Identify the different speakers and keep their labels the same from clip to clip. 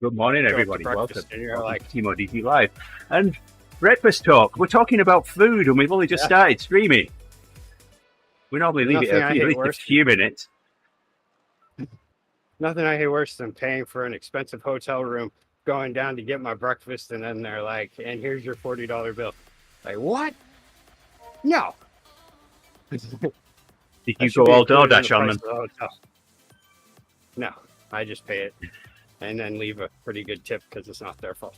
Speaker 1: Good morning,
Speaker 2: Show up to
Speaker 1: everybody. Welcome
Speaker 2: breakfast and you're like,
Speaker 1: to TeamODZ Live. And breakfast talk. We're talking about food, and we've only just started streaming. We normally leave it at least a few minutes.
Speaker 2: Nothing I hate worse than paying for an expensive hotel room, going down to get my breakfast, and then they're like, and here's your $40 bill. Like, what? No.
Speaker 1: Did you go all DoorDash on them?
Speaker 2: No, I just pay it and then leave a pretty good tip because it's not their fault.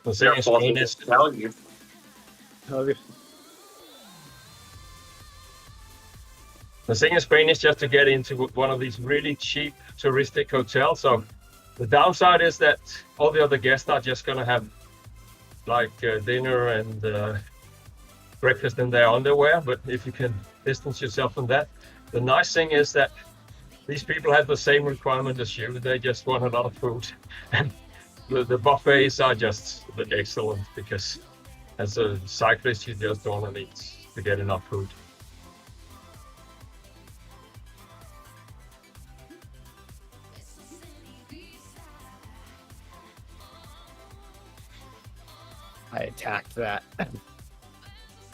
Speaker 3: The thing in Spain is the thing in Spain is just to get into one of these really cheap touristic hotels. So the downside is that all the other guests are just gonna have like dinner and breakfast in their underwear. But if you can distance yourself from that, the nice thing is that these people have the same requirement as you. They just want a lot of food, and the buffets are just excellent because as a cyclist, you just don't need to get enough food.
Speaker 2: I attacked that.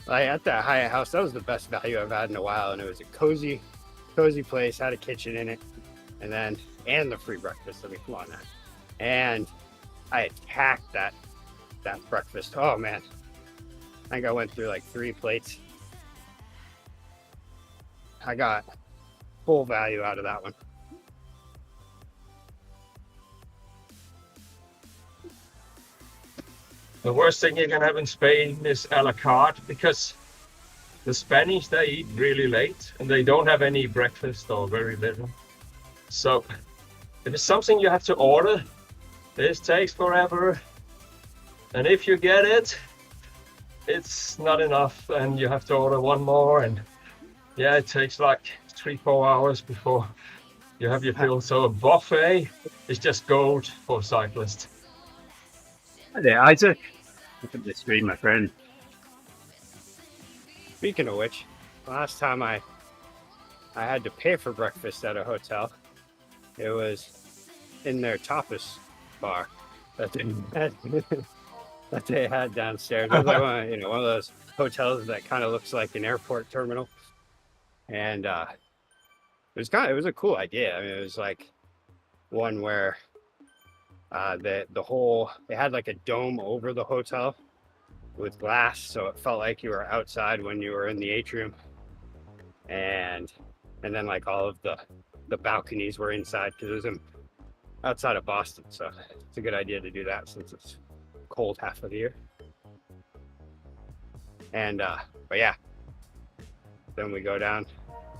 Speaker 2: At that Hyatt house, that was the best value I've had in a while, and it was a cozy place, had a kitchen in it, and the free breakfast. I mean, come on now. And I attacked that breakfast. Oh man, I think I went through like 3 plates. I got full value out of that one.
Speaker 3: The worst thing you can have in Spain is a la carte, because the Spanish, they eat really late and they don't have any breakfast or very little. So if it's something you have to order, this takes forever. And if you get it, it's not enough and you have to order one more. And yeah, it takes like 3-4 hours before you have your fill. So a buffet is just gold for cyclists.
Speaker 1: Hi there, Isaac. Welcome to the stream, my friend.
Speaker 2: Speaking of which, last time I had to pay for breakfast at a hotel, it was in their tapas bar that they had downstairs. It was like one of those hotels that kind of looks like an airport terminal, and it was a cool idea. I mean, it was like one where they had like a dome over the hotel with glass, so it felt like you were outside when you were in the atrium, and then like all of the balconies were inside because it was outside of Boston. So it's a good idea to do that since it's cold half of the year. And but yeah, then we go down.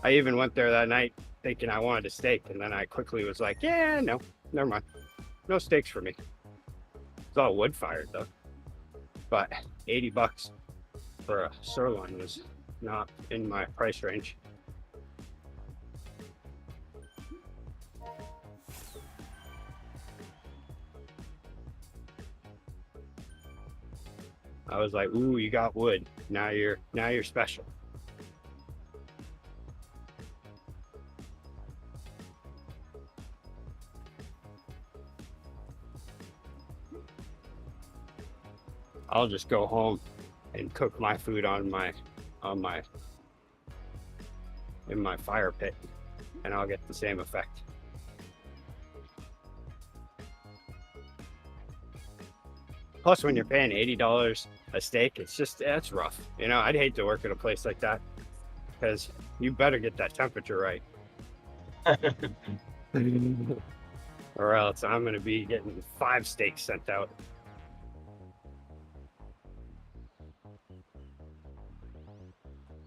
Speaker 2: I even went there that night thinking I wanted a steak, and then I quickly was like, yeah, no, never mind. No steaks for me. It's all wood fired though. But $80 for a sirloin was not in my price range. I was like, ooh, you got wood. Now you're special. I'll just go home and cook my food in my fire pit, and I'll get the same effect. Plus, when you're paying $80 a steak, it's rough. I'd hate to work at a place like that because you better get that temperature right. Or else I'm going to be getting 5 steaks sent out.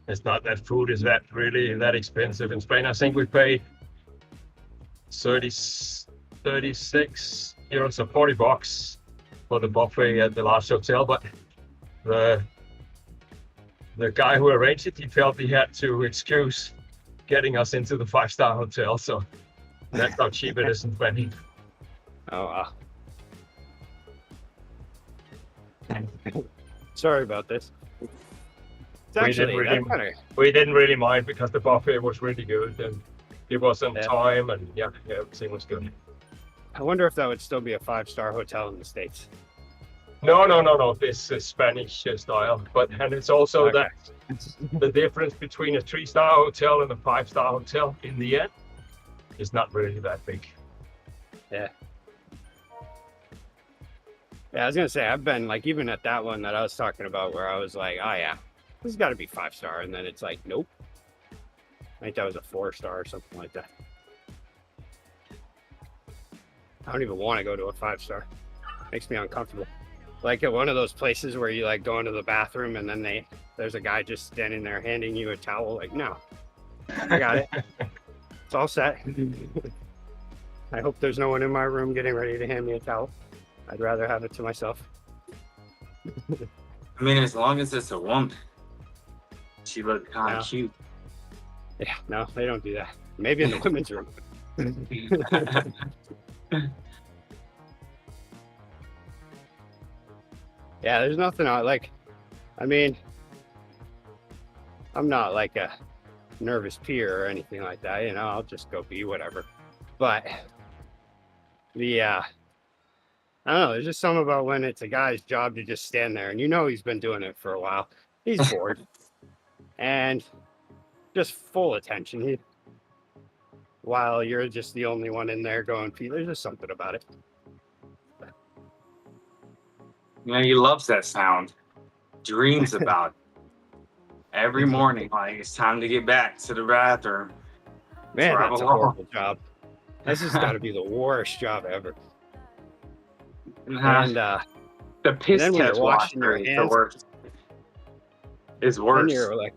Speaker 3: It's not that food is really that expensive in Spain. I think we pay 36 euros or $40 for the buffet at the last hotel. But the guy who arranged it, he felt he had to excuse getting us into the 5-star hotel. So that's how cheap it is in Spain.
Speaker 2: Oh, wow. Sorry about this.
Speaker 3: We didn't really mind because the buffet was really good, and It was on time, and yeah, everything was good.
Speaker 2: I wonder if that would still be a 5-star hotel in the States.
Speaker 3: No. This is Spanish style, and it's also that the difference between a 3-star hotel and a 5-star hotel in the end is not really that big.
Speaker 2: Yeah. Yeah, I was gonna say I've been like even at that one that I was talking about where I was like, oh yeah, this has got to be 5-star, and then it's like, nope. I think that was a 4-star or something like that. I don't even want to go to a 5-star. Makes me uncomfortable. Like at one of those places where you like go into the bathroom and then there's a guy just standing there handing you a towel. Like, no, I got it. It's all set. I hope there's no one in my room getting ready to hand me a towel. I'd rather have it to myself.
Speaker 4: I mean, as long as it's a woman, she looked kind of cute.
Speaker 2: Yeah, no, they don't do that. Maybe in the women's room. Yeah, there's nothing I like. I mean, I'm not like a nervous peer or anything like that. You know, I'll just go be whatever. But I don't know. There's just something about when it's a guy's job to just stand there, and you know he's been doing it for a while. He's bored and just full attention. While you're just the only one in there going, there's just something about it.
Speaker 4: You know, he loves that sound. Dreams about it. Every morning, like it's time to get back to the bathroom.
Speaker 2: Man, that's a horrible job. This has got to be the worst job ever. And
Speaker 4: the piss test washing your hands, the worst. Is worse.
Speaker 2: And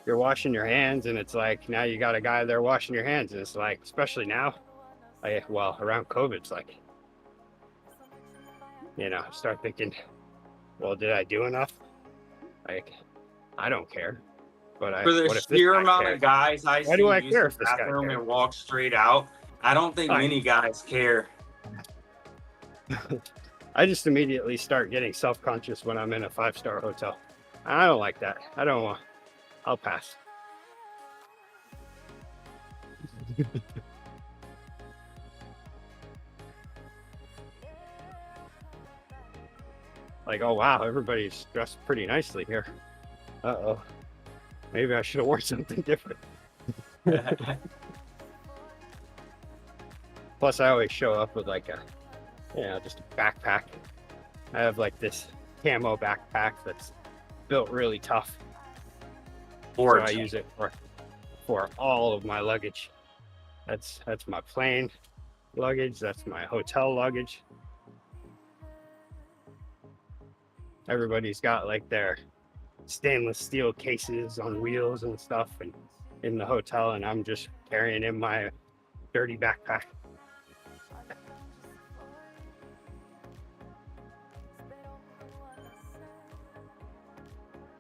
Speaker 2: you're washing your hands, and it's like now you got a guy there washing your hands, and it's like, especially now, around COVID, it's like, you know, start thinking, well, did I do enough? Like, I don't care. But
Speaker 4: for the sheer amount of guys I see use the bathroom and walk straight out, I don't think many guys care.
Speaker 2: I just immediately start getting self-conscious when I'm in a 5-star hotel. I don't like that. I don't want. I'll pass. Like, oh wow, everybody's dressed pretty nicely here. Uh-oh. Maybe I should have worn something different. Plus, I always show up with like just a backpack. I have like this camo backpack that's built really tough. So I use it for all of my luggage. That's my plane luggage. That's my hotel luggage. Everybody's got like their stainless steel cases on wheels and stuff and in the hotel, and I'm just carrying in my dirty backpack.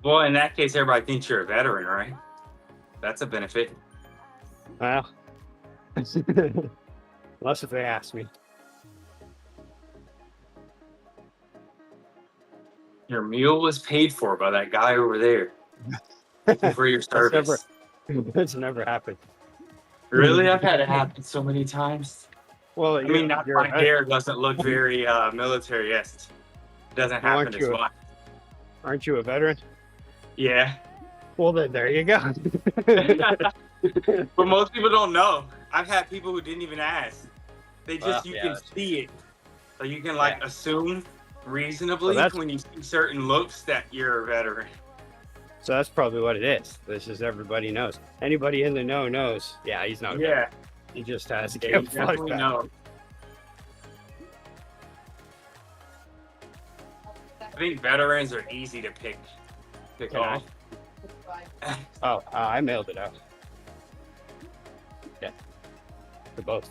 Speaker 4: Well, in that case, everybody thinks you're a veteran, right? That's a benefit.
Speaker 2: Well, unless if they ask me.
Speaker 4: Your meal was paid for by that guy over there for your service.
Speaker 2: That's never happened.
Speaker 4: Really? I've had it happen so many times.
Speaker 2: Well,
Speaker 4: I mean, my hair doesn't look very military-esque. It doesn't happen as much.
Speaker 2: Aren't you a veteran?
Speaker 4: Yeah.
Speaker 2: Well, then there you go.
Speaker 4: But most people don't know. I've had people who didn't even ask. They just, you can see it. So you can assume reasonably when you see certain looks that you're a veteran.
Speaker 2: So that's probably what it is. This is everybody knows. Anybody in the know knows. Yeah, he's not.
Speaker 4: Yeah.
Speaker 2: He just has to
Speaker 4: get definitely know. I think veterans are easy to pick off.
Speaker 2: I mailed it out. Yeah. For both.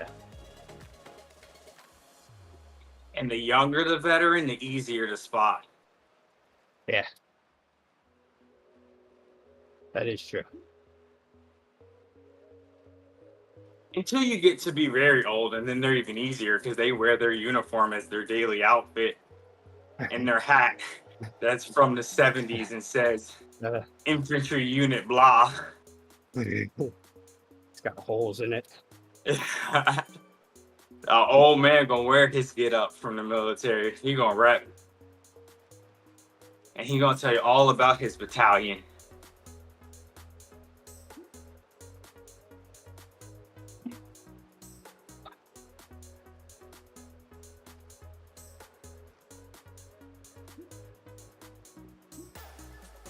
Speaker 2: Yeah.
Speaker 4: And the younger the veteran, the easier to spot.
Speaker 2: Yeah. That is true.
Speaker 4: Until you get to be very old, and then they're even easier because they wear their uniform as their daily outfit and their hat that's from the 70s and says infantry unit blah.
Speaker 2: It's got holes in it.
Speaker 4: An old man gonna wear his get up from the military. He gonna rep. And he gonna tell you all about his battalion.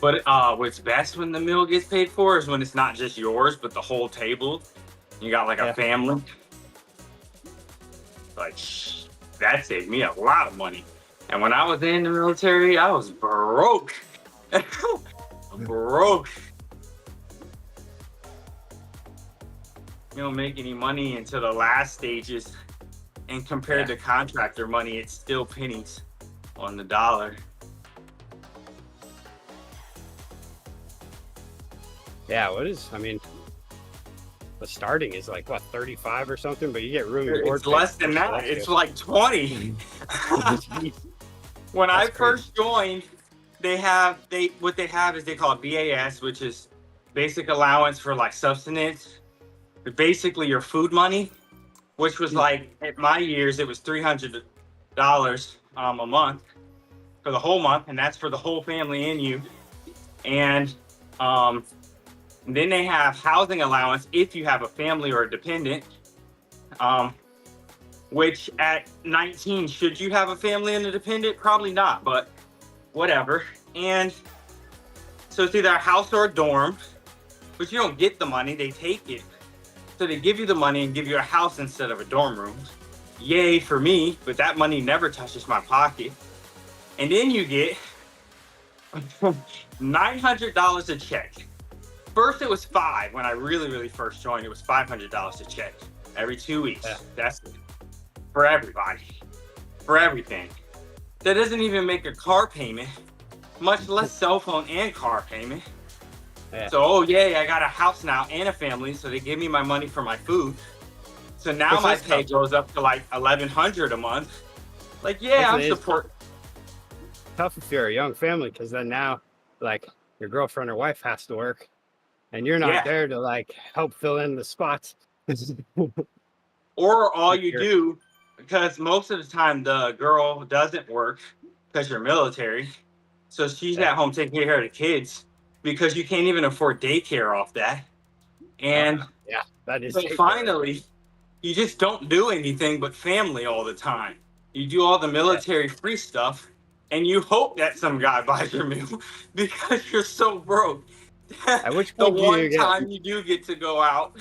Speaker 4: But what's best when the meal gets paid for is when it's not just yours, but the whole table. You got like a family. Like, that saved me a lot of money. And when I was in the military, I was broke. Broke. You don't make any money until the last stages. And compared to contractor money, it's still pennies on the dollar.
Speaker 2: Yeah, the starting is like what, 35 or something, but you get room and board.
Speaker 4: It's less than that. It's like 20. When I first joined, what they have is they call it BAS, which is basic allowance for like sustenance. Basically your food money, which was like at my years it was $300 a month for the whole month, and that's for the whole family and you. And then they have housing allowance if you have a family or a dependent, which at 19, should you have a family and a dependent? Probably not, but whatever. And so it's either a house or a dorm, but you don't get the money, they take it. So they give you the money and give you a house instead of a dorm room. Yay for me, but that money never touches my pocket. And then you get $900 a check. First, it was $5 when I really first joined. It was $500 a check every 2 weeks. Yeah. That's it. For everybody, for everything. That doesn't even make a car payment, much less cell phone and car payment. Yeah. So, oh yay, I got a house now and a family, so they give me my money for my food. So now my pay goes up to like $1,100 a month. Like, yeah, I'm support.
Speaker 2: Tough if you're a young family, because then now, like, your girlfriend or wife has to work, and you're not there to like help fill in the spots.
Speaker 4: Or all you do, because most of the time the girl doesn't work because you're military, so she's at home taking care of the kids because you can't even afford daycare off that. And
Speaker 2: that is.
Speaker 4: So finally, you just don't do anything but family all the time. You do all the military free stuff, and you hope that some guy buys your meal because you're so broke.
Speaker 2: At which
Speaker 4: the
Speaker 2: point
Speaker 4: one time you do get to go out,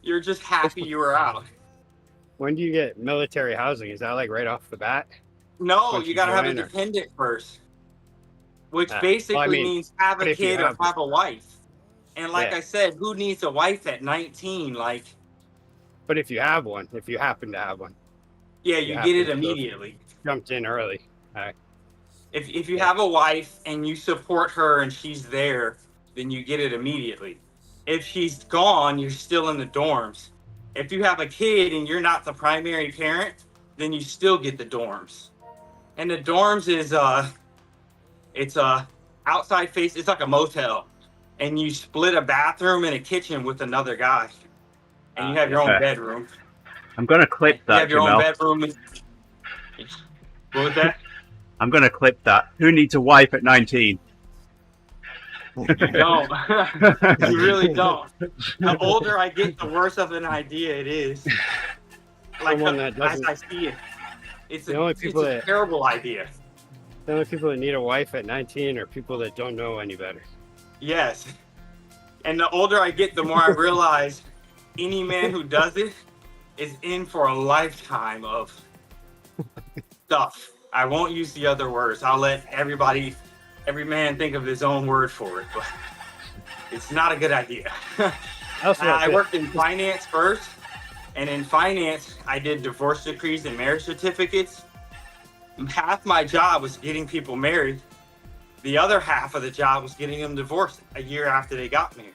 Speaker 4: you're just happy you were out.
Speaker 2: When do you get military housing? Is that like right off the bat?
Speaker 4: No, you gotta have a dependent first, which basically means have a kid or have a wife. And like I said, who needs a wife at 19? Like,
Speaker 2: but if you have one, if you happen to have one,
Speaker 4: you get it immediately.
Speaker 2: Jumped in early.
Speaker 4: If you have a wife and you support her and she's there, then you get it immediately. If she's gone, you're still in the dorms. If you have a kid and you're not the primary parent, then you still get the dorms. And the dorms is it's a outside face. It's like a motel, and you split a bathroom and a kitchen with another guy, and you have your own bedroom.
Speaker 1: I'm gonna clip that.
Speaker 4: You have your own bedroom. What was that?
Speaker 1: I'm gonna clip that. Who needs a wife at 19?
Speaker 4: You don't. You really don't. The older I get, the worse of an idea it is. Like as I see it, it's a terrible idea.
Speaker 2: The only people that need a wife at 19 are people that don't know any better.
Speaker 4: Yes. And the older I get, the more I realize any man who does it is in for a lifetime of stuff. I won't use the other words. I'll let every man think of his own word for it, but it's not a good idea. I worked in finance first, and in finance, I did divorce decrees and marriage certificates. Half my job was getting people married. The other half of the job was getting them divorced a year after they got married.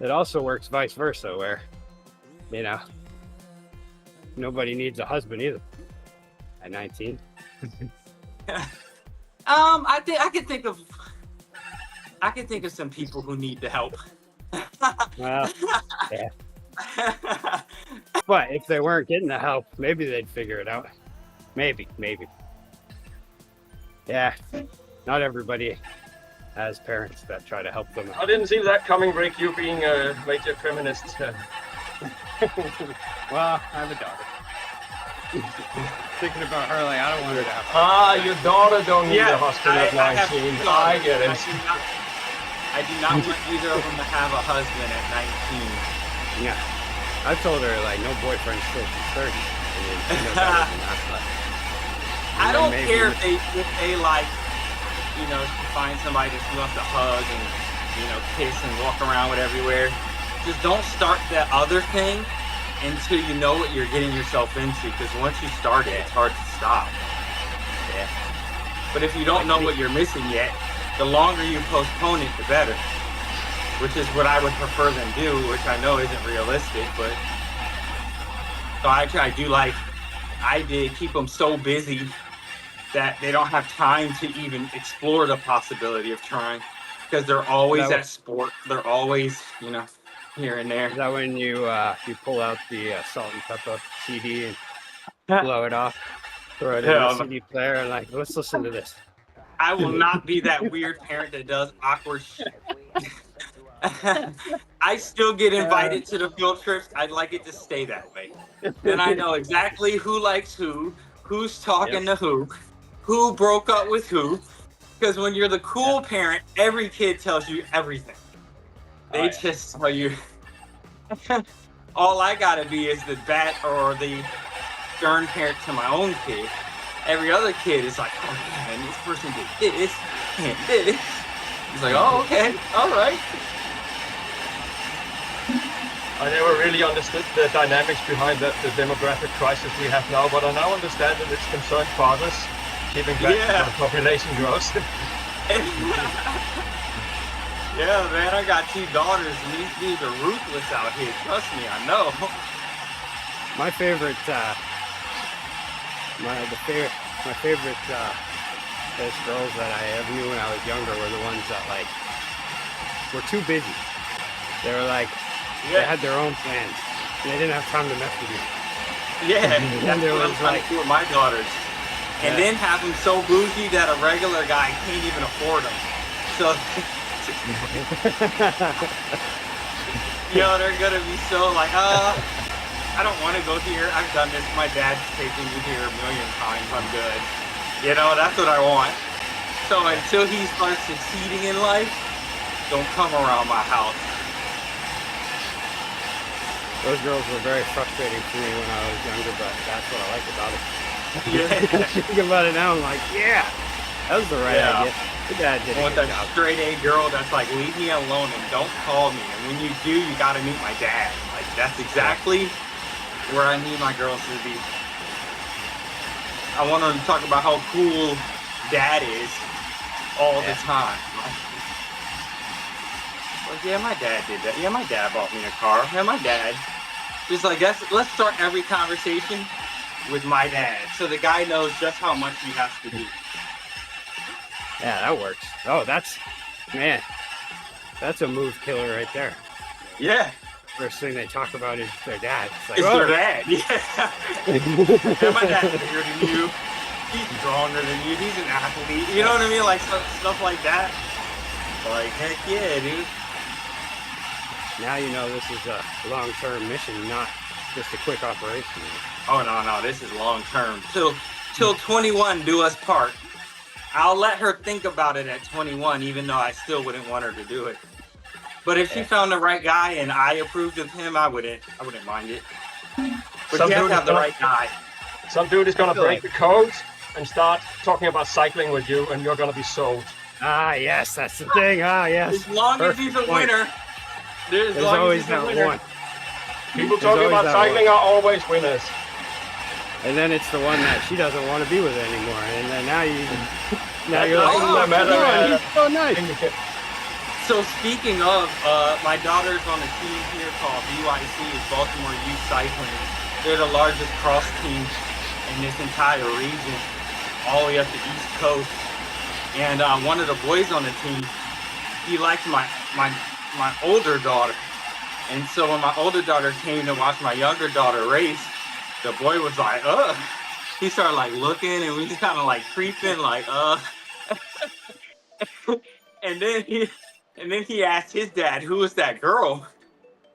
Speaker 2: It also works vice versa, where, nobody needs a husband either at 19.
Speaker 4: I think I can think of I can think of some people who need the help.
Speaker 2: Well, yeah. But if they weren't getting the help, maybe they'd figure it out. Maybe. Yeah, not everybody has parents that try to help them.
Speaker 3: I didn't see that coming, Rick, you being a major feminist.
Speaker 2: Well, I have a daughter. Thinking about her, like, I don't want her to have
Speaker 3: your daughter don't need a husband at 19. I get it.
Speaker 4: I do not want either of them to have a husband at 19.
Speaker 2: Yeah. I've told her, like, no boyfriend till she's 30.
Speaker 4: I don't care if they like, you know, find somebody that she wants to hug and, you know, kiss and walk around with everywhere. Just don't start that other thing until you know what you're getting yourself into, because once you start it, it's hard to stop.
Speaker 2: Yeah.
Speaker 4: But if you don't know what you're missing yet, the longer you postpone it, the better. Which is what I would prefer them do, which I know isn't realistic, but so I do like, I did keep them so busy that they don't have time to even explore the possibility of trying, because they're always at sport. They're always, you know, here and there.
Speaker 2: Is that when you pull out the salt and pepper CD and blow it off, throw it in the CD player, and like, let's listen to this?
Speaker 4: I will not be that weird parent that does awkward shit. I still get invited to the field trips. I'd like it to stay that way. Then I know exactly who likes who's talking to who broke up with who. Because when you're the cool parent, every kid tells you everything. They just tell you. All I gotta be is the bad or the stern parent to my own kid. Every other kid is like, oh man, this person did this and this. He's like, oh, okay, all right.
Speaker 3: I never really understood the dynamics behind the demographic crisis we have now, but I now understand that it's concerned fathers keeping back the population growth.
Speaker 4: Yeah, man, I got 2 daughters, and these dudes are ruthless out here. Trust me, I know.
Speaker 2: My favorite, those girls that I ever knew when I was younger were the ones that, like, were too busy. They were like, they had their own plans, and they didn't have time to mess with you.
Speaker 4: Yeah,
Speaker 2: and there was
Speaker 4: like with my daughters, and then have them so bougie that a regular guy can't even afford them. So, they're gonna be so like, I don't want to go here. I've done this. My dad's taken me here a million times. I'm good. You know, that's what I want. So until he starts succeeding in life, don't come around my house.
Speaker 2: Those girls were very frustrating for me when I was younger, but that's what I like about it.
Speaker 4: Yeah.
Speaker 2: Think about it now, I'm like, yeah, that was the right idea. The dad did
Speaker 4: I want that straight A girl that's like, leave me alone and don't call me. And when you do, you got to meet my dad. Like, that's exactly where I need my girls to be. I want them to talk about how cool dad is all the time. Like, yeah, my dad did that. Yeah, my dad bought me a car. Yeah, my dad. Just like, let's start every conversation with my dad, so the guy knows just how much he has to do.
Speaker 2: Yeah, that works. Oh, that's a move killer right there.
Speaker 4: Yeah.
Speaker 2: First thing they talk about is their dad.
Speaker 4: It's their dad, yeah. Yeah, my dad's bigger than you. He's stronger than you. He's an athlete. You know what I mean? Like, stuff like that. Like, heck yeah, dude.
Speaker 2: Now you know this is a long-term mission, not just a quick operation.
Speaker 4: Oh, no, this is long-term. Till 21, do us part. I'll let her think about it at 21, even though I still wouldn't want her to do it. But if she found the right guy and I approved of him, I wouldn't mind it. But you have to have the right guy.
Speaker 3: Some dude is gonna break the code and start talking about cycling with you, and you're gonna be sold.
Speaker 2: Ah, yes, that's the thing. Ah, yes.
Speaker 4: As long as he's a winner, there's
Speaker 2: always that one.
Speaker 3: People talking about cycling are always winners.
Speaker 2: And then it's the one that she doesn't want to be with anymore. And then now you're like,
Speaker 3: oh,
Speaker 2: he's so nice.
Speaker 4: So speaking of, my daughter's on a team here called BYC, is Baltimore Youth Cycling. They're the largest cross team in this entire region, all the way up the East Coast. And one of the boys on the team, he liked my older daughter. And so when my older daughter came to watch my younger daughter race, the boy was like, ugh. He started like looking, and we just kind of like creeping, like, and then he asked his dad, who was that girl?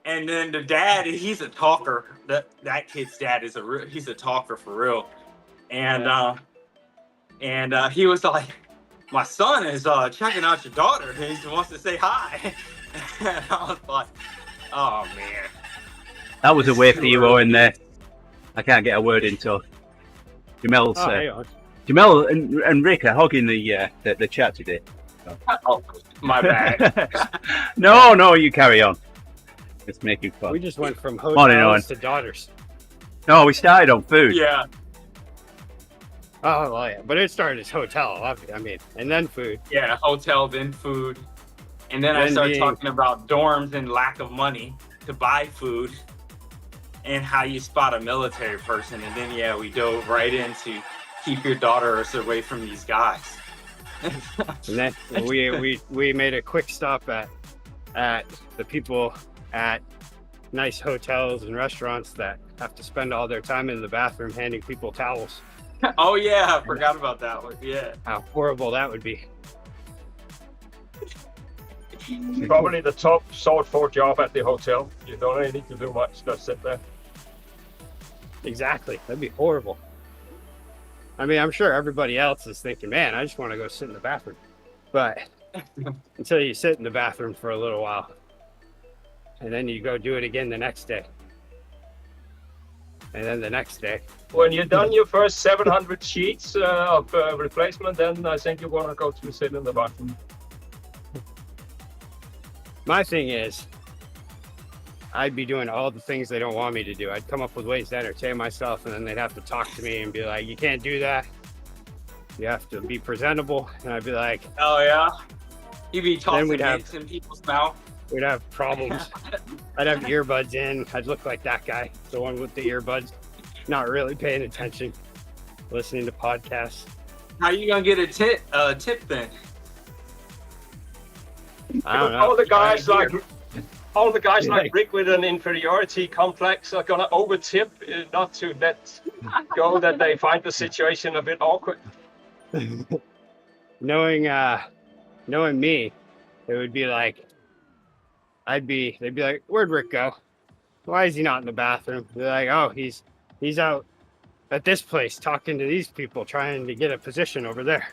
Speaker 4: And then the dad, he's a talker. That kid's dad he's a talker for real. And he was like, my son is checking out your daughter. He wants to say hi. And I was like, oh man.
Speaker 1: That was a way for you, Owen. There, I can't get a word into. Jamel's. Jamel and Rick are hogging the chat today.
Speaker 4: Oh, my bad.
Speaker 1: No, you carry on. It's making fun.
Speaker 2: We just went from hotels to daughters.
Speaker 1: No, we started on food.
Speaker 4: Yeah.
Speaker 2: Oh, well, yeah, but it started as hotel. I mean, and then food.
Speaker 4: Yeah, hotel, then food, and then I started talking about dorms and lack of money to buy food, and how you spot a military person, and then we dove right into keep your daughters away from these guys.
Speaker 2: And then we made a quick stop at the people at nice hotels and restaurants that have to spend all their time in the bathroom handing people towels.
Speaker 4: Oh yeah, I forgot about that one. Yeah.
Speaker 2: How horrible that would be.
Speaker 3: Probably the top sought for job at the hotel. You don't really need to do much, just sit there.
Speaker 2: Exactly. That'd be horrible. I mean, I'm sure everybody else is thinking, man, I just want to go sit in the bathroom. But until you sit in the bathroom for a little while, and then you go do it again the next day. And then the next day.
Speaker 3: When you've done your first 700 sheets of replacement, then I think you want to go to sit in the bathroom.
Speaker 2: My thing is, I'd be doing all the things they don't want me to do. I'd come up with ways to entertain myself, and then they'd have to talk to me and be like, you can't do that. You have to be presentable. And I'd be like,
Speaker 4: oh yeah? You'd be tossing eggs in people's mouth.
Speaker 2: We'd have problems. I'd have earbuds in. I'd look like that guy, the one with the earbuds, not really paying attention, listening to podcasts.
Speaker 4: How you gonna get a tip then?
Speaker 2: I don't know.
Speaker 3: All the guys like Rick with an inferiority complex are gonna overtip, not to let go that they find the situation a bit awkward.
Speaker 2: Knowing me, it would be like, they'd be like, where'd Rick go? Why is he not in the bathroom? They're like, oh, he's out at this place talking to these people, trying to get a position over there.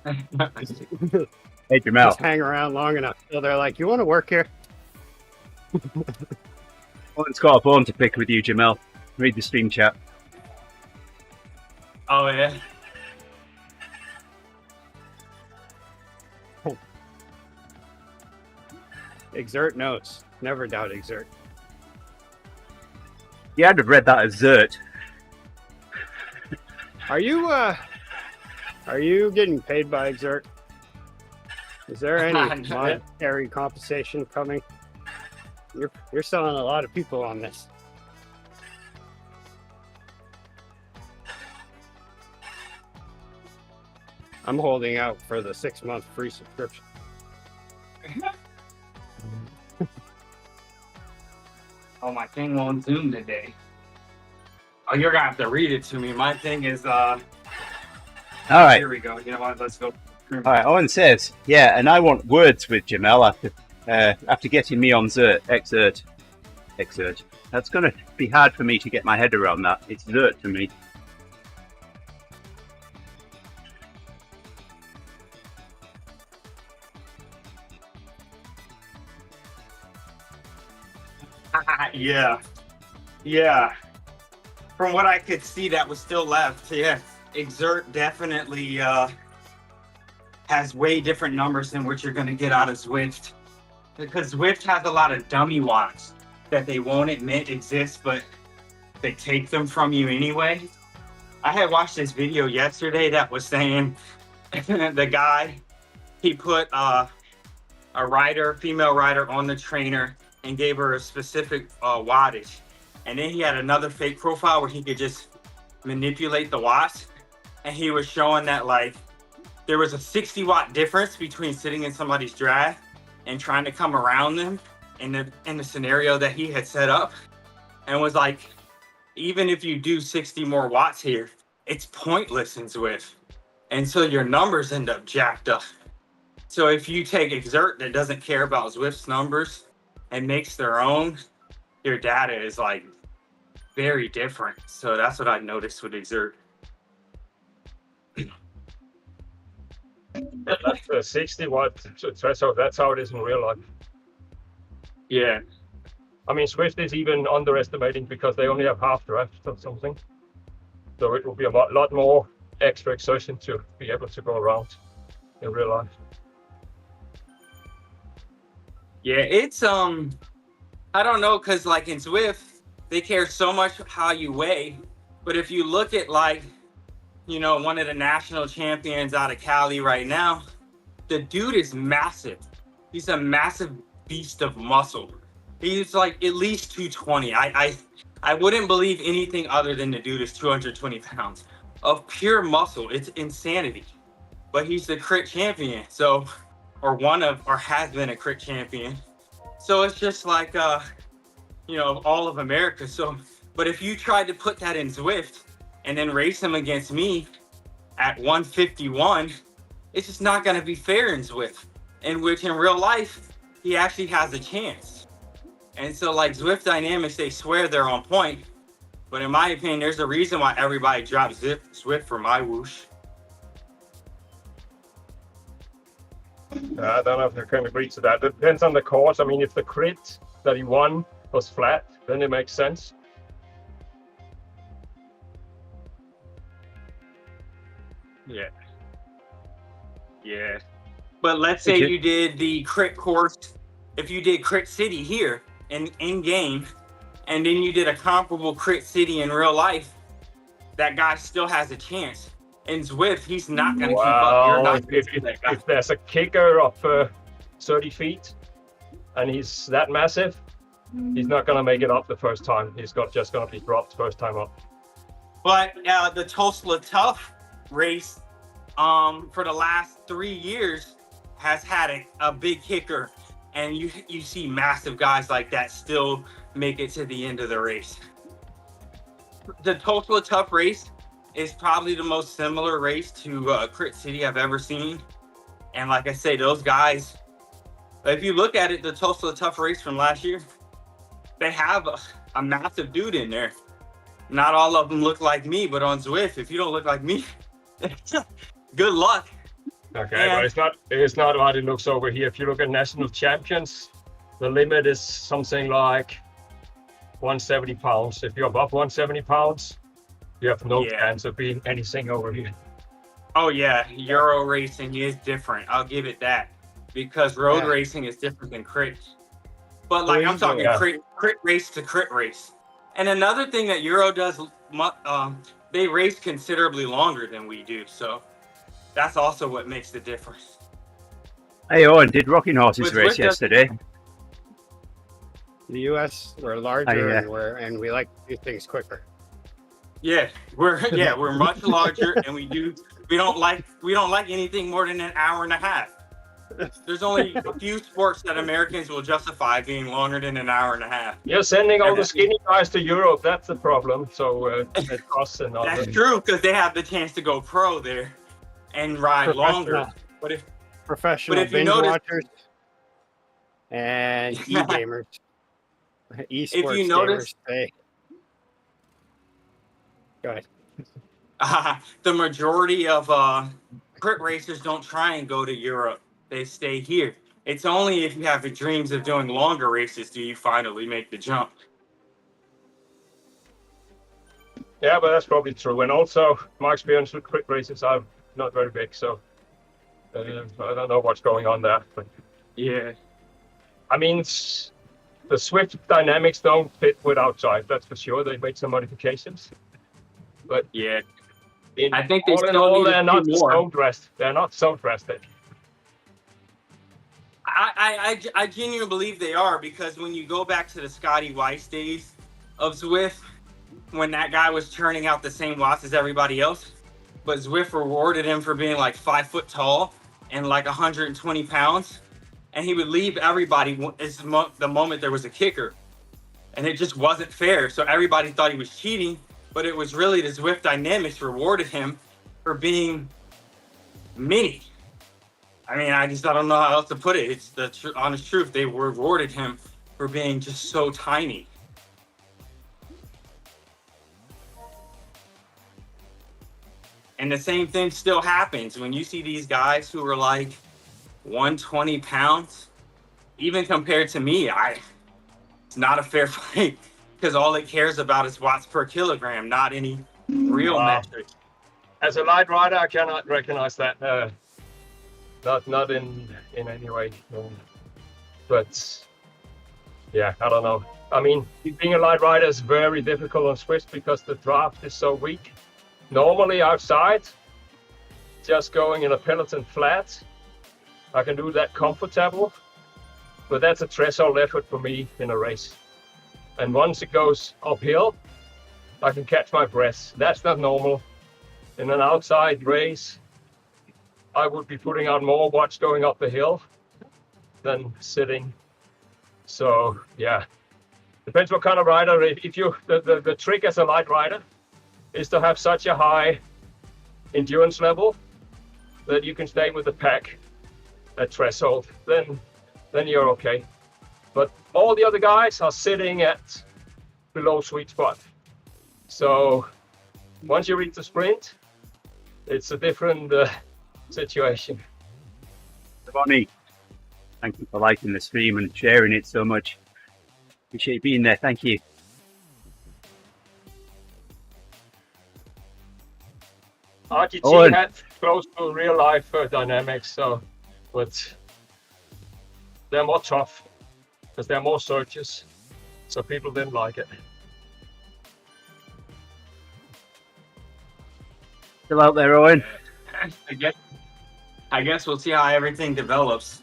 Speaker 1: Hey, Jamel.
Speaker 2: Just hang around long enough till they're like, you want to work here?
Speaker 1: Owen's got a bone to pick with you, Jamel. Read the stream chat.
Speaker 4: Oh yeah.
Speaker 2: Exert notes. Never doubt Exert.
Speaker 1: Yeah, I'd have read that as Zert.
Speaker 2: Are you getting paid by Exert? Is there any monetary compensation coming? You're selling a lot of people on this. I'm holding out for the 6-month free subscription.
Speaker 4: Oh, my thing won't zoom today. Oh, you're gonna have to read it to me. My thing is
Speaker 1: all right.
Speaker 4: Here we go. You know what? Let's go.
Speaker 1: All right, Owen says, yeah, and I want words with Jamel after getting me on Zert, Exert. That's going to be hard for me to get my head around that. It's Zert to me.
Speaker 4: Yeah. From what I could see, that was still left. Yeah, Exert definitely has way different numbers than what you're going to get out of Zwift, because Zwift has a lot of dummy watts that they won't admit exist, but they take them from you anyway. I had watched this video yesterday that was saying the guy, he put a female rider on the trainer and gave her a specific wattage, and then he had another fake profile where he could just manipulate the watts, and he was showing that like there was a 60-watt difference between sitting in somebody's drag and trying to come around them in the scenario that he had set up, and was like, even if you do 60 more watts here, it's pointless in Zwift. And so your numbers end up jacked up. So if you take Exert that doesn't care about Zwift's numbers and makes their own, your data is like very different. So that's what I noticed with Exert.
Speaker 3: That's the 60-watt threshold. That's how it is in real life.
Speaker 4: Yeah.
Speaker 3: I mean, Swift is even underestimating because they only have half draft or something. So it will be a lot more extra exertion to be able to go around in real life.
Speaker 4: Yeah, it's I don't know, because like in Zwift, they care so much how you weigh. But if you look at like, you know, one of the national champions out of Cali right now, the dude is massive. He's a massive beast of muscle. He's like at least 220. I wouldn't believe anything other than the dude is 220 pounds of pure muscle. It's insanity. But he's the crit champion. So, or has been a crit champion. So it's just like, you know, all of America. So, but if you tried to put that in Zwift and then race him against me at 151, it's just not going to be fair in Zwift. In which in real life, he actually has a chance. And so like Zwift Dynamics, they swear they're on point. But in my opinion, there's a reason why everybody drops Zwift for my whoosh.
Speaker 3: I don't know if I can agree to that. It depends on the course. I mean, if the crit that he won was flat, then it makes sense.
Speaker 4: Yeah. Yeah. But let's say you did the crit course, if you did crit city here in game, and then you did a comparable crit city in real life, that guy still has a chance. In Zwift, he's not going to keep up. You're not
Speaker 3: if there's a kicker of 30 feet and he's that massive, he's not going to make it up the first time. He's just going to be dropped first time up.
Speaker 4: But the Tulsa Tough race for the last 3 years has had a big kicker, and you see massive guys like that still make it to the end of the race. The Tulsa Tough race is probably the most similar race to Crit City I've ever seen. And like I say, those guys, if you look at it, the Tulsa Tough race from last year, they have a massive dude in there. Not all of them look like me, but on Zwift, if you don't look like me, good luck.
Speaker 3: Okay, but it's not what it looks over here. If you look at national champions, the limit is something like 170 pounds. If you're above 170 pounds, you have no chance of being anything over here.
Speaker 4: Oh yeah, Euro racing is different. I'll give it that, because road racing is different than crit. But like I'm talking crit race to crit race. And another thing that Euro does, they race considerably longer than we do. So that's also what makes the difference.
Speaker 1: Hey Owen, did Rocking Horses race yesterday?
Speaker 2: The US, we're larger and we like to do things quicker.
Speaker 4: Yeah, we're much larger, and we don't like anything more than an hour and a half. There's only a few sports that Americans will justify being longer than an hour and a half.
Speaker 3: You're sending all the skinny guys to Europe. That's the problem. So it costs and all.
Speaker 4: That's true, because they have the chance to go pro there and ride longer. But if binge watchers
Speaker 2: and e-gamers, eSports
Speaker 4: if you notice,
Speaker 2: go ahead.
Speaker 4: The majority of crit racers don't try and go to Europe. They stay here. It's only if you have the dreams of doing longer races do you finally make the jump.
Speaker 3: Yeah, but that's probably true. And also, my experience with crit races are not very big, so I don't know what's going on there. But
Speaker 4: yeah,
Speaker 3: I mean, the Swift dynamics don't fit with outside. That's for sure. They made some modifications, but
Speaker 4: yeah, I think they
Speaker 3: they're not so dressed. They're not so drastic.
Speaker 4: I genuinely believe they are, because when you go back to the Scotty Weiss days of Zwift, when that guy was churning out the same watts as everybody else, but Zwift rewarded him for being like 5 foot tall and like 120 pounds. And he would leave everybody the moment there was a kicker. And it just wasn't fair. So everybody thought he was cheating, but it was really the Zwift dynamics rewarded him for being mini. I mean, I don't know how else to put it. It's the honest truth. They rewarded him for being just so tiny. And the same thing still happens when you see these guys who are like 120 pounds, even compared to me, it's not a fair fight because all it cares about is watts per kilogram, not any real metric.
Speaker 3: As a light rider, I cannot recognize that. Not in any way. No. But yeah, I don't know. I mean, being a light rider is very difficult on Swift because the draft is so weak. Normally outside, just going in a peloton flat, I can do that comfortable. But that's a threshold effort for me in a race. And once it goes uphill, I can catch my breath. That's not normal. In an outside race, I would be putting out more watts going up the hill than sitting. So yeah, depends what kind of rider. If you the trick as a light rider is to have such a high endurance level that you can stay with the pack at threshold. Then you're okay. But all the other guys are sitting at below sweet spot. So once you reach the sprint, it's a different situation.
Speaker 1: Bonnie, thank you for liking the stream and sharing it so much. Appreciate you being there. Thank you.
Speaker 3: RGT had close to real life dynamics, but they're more tough because they're more searches, so people didn't like it.
Speaker 1: Still out there, Owen?
Speaker 4: I guess we'll see how everything develops.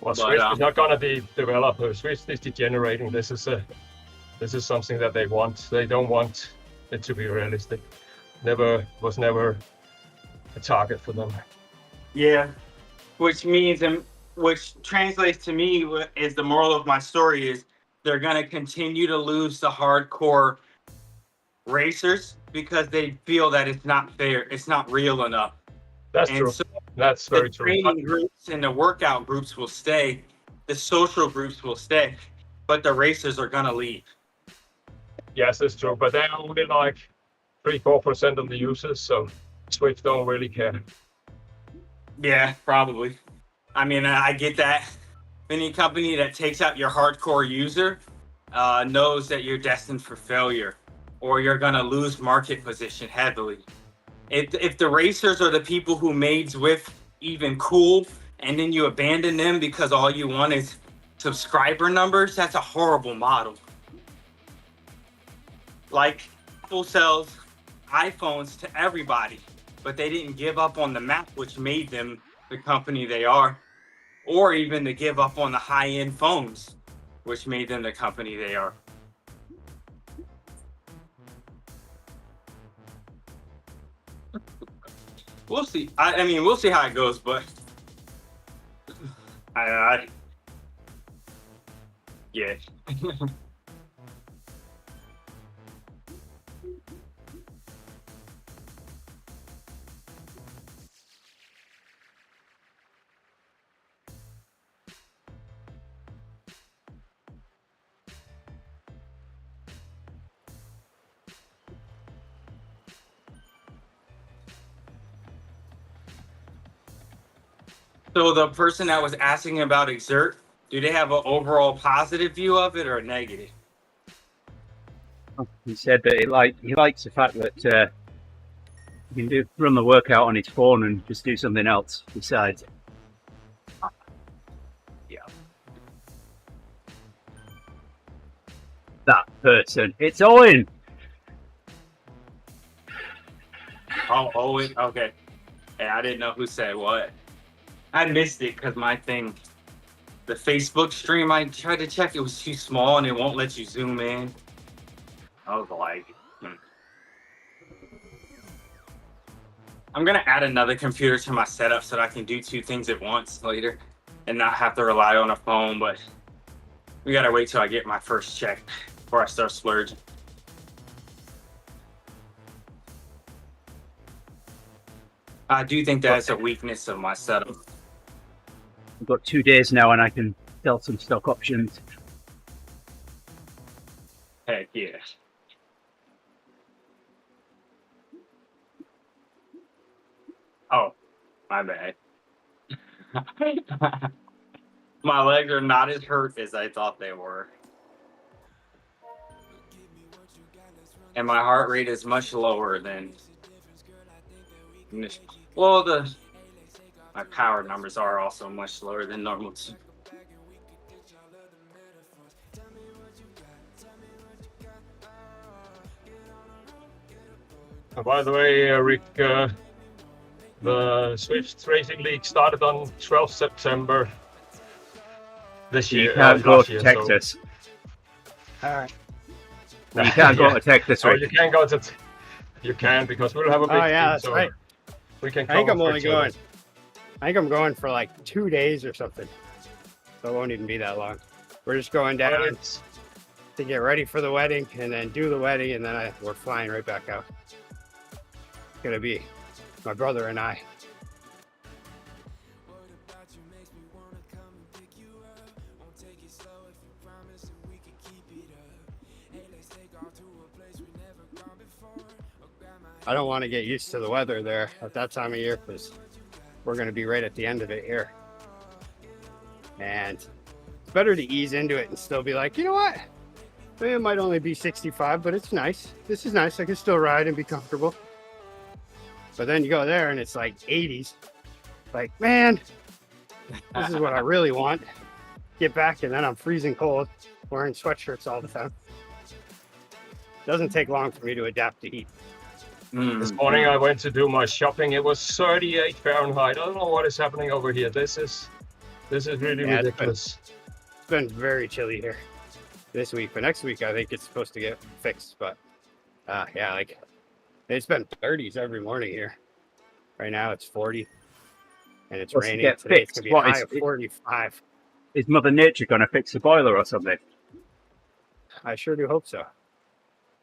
Speaker 3: Well, Swift is not going to be developer. Swift is degenerating. This is something that they want. They don't want it to be realistic. Was never a target for them.
Speaker 4: Yeah, which means, and which translates to me is the moral of my story is they're going to continue to lose the hardcore racers because they feel that it's not fair, it's not real enough.
Speaker 3: That's true. So that's very true.
Speaker 4: The training groups and the workout groups will stay, the social groups will stay, but the racers are going to leave.
Speaker 3: Yes, that's true, but they're only like 3-4% of the users, so Swift don't really care.
Speaker 4: Yeah, probably. I mean, I get that. Any company that takes out your hardcore user knows that you're destined for failure, or you're gonna lose market position heavily. If the racers are the people who made Zwift even cool, and then you abandon them because all you want is subscriber numbers, that's a horrible model. Like Apple sells iPhones to everybody, but they didn't give up on the map, which made them the company they are, or even to give up on the high-end phones, which made them the company they are. We'll see. I mean, we'll see how it goes, but yeah. So the person that was asking about Exert, do they have an overall positive view of it or a negative?
Speaker 1: He said that he likes the fact that you can run the workout on his phone and just do something else besides. Yeah. That person. It's Owen.
Speaker 4: Oh, Owen. Okay. Hey, I didn't know who said what. I missed it because my thing, the Facebook stream, I tried to check, it was too small and it won't let you zoom in. I was like, I'm gonna add another computer to my setup so that I can do 2 things at once later, and not have to rely on a phone. But we gotta wait till I get my first check before I start splurging. I do think that's a weakness of my setup.
Speaker 1: I've got 2 days now, and I can sell some stock options.
Speaker 4: Heck yeah. Oh, my bad. My legs are not as hurt as I thought they were. And my heart rate is much lower than... Well, my power numbers are also much lower than normal too.
Speaker 3: By the way, Rick, the Swift Racing League started on 12th September this year.
Speaker 1: You can't go
Speaker 3: last
Speaker 1: to
Speaker 3: year,
Speaker 1: Texas.
Speaker 2: All right.
Speaker 1: You can't go to Texas,
Speaker 3: So
Speaker 1: Rick.
Speaker 3: you can go to. You can because we'll have a big
Speaker 2: Oh yeah,
Speaker 3: team,
Speaker 2: that's
Speaker 3: so
Speaker 2: right.
Speaker 3: we can.
Speaker 2: I think I'm
Speaker 3: cover for
Speaker 2: only
Speaker 3: each other.
Speaker 2: going. I think I'm going for like 2 days or something. So it won't even be that long. We're just going
Speaker 3: But
Speaker 2: down
Speaker 3: it's-
Speaker 2: to get ready for the wedding, and then do the wedding, and then we're flying right back out. It's gonna be my brother and I. I don't want to get used to the weather there at that time of year because we're going to be right at the end of it here. And it's better to ease into it and still be like, you know what? Maybe it might only be 65, but it's nice. This is nice. I can still ride and be comfortable. But then you go there and it's like 80s. Like, man, this is what I really want. Get back and then I'm freezing cold, wearing sweatshirts all the time. Doesn't take long for me to adapt to heat.
Speaker 3: This morning I went to do my shopping. It was 38 Fahrenheit. I don't know what is happening over here. This is really
Speaker 2: Yeah,
Speaker 3: ridiculous.
Speaker 2: It's been very chilly here this week, but next week I think it's supposed to get fixed. But yeah, like it's been 30s every morning here. Right now it's 40, and it's
Speaker 1: What's to
Speaker 2: raining.
Speaker 1: get
Speaker 2: Today it's
Speaker 1: fixed?
Speaker 2: gonna be
Speaker 1: What
Speaker 2: a
Speaker 1: is
Speaker 2: high of
Speaker 1: it?
Speaker 2: 45.
Speaker 1: Is Mother Nature going to fix the boiler or something?
Speaker 2: I sure do hope so.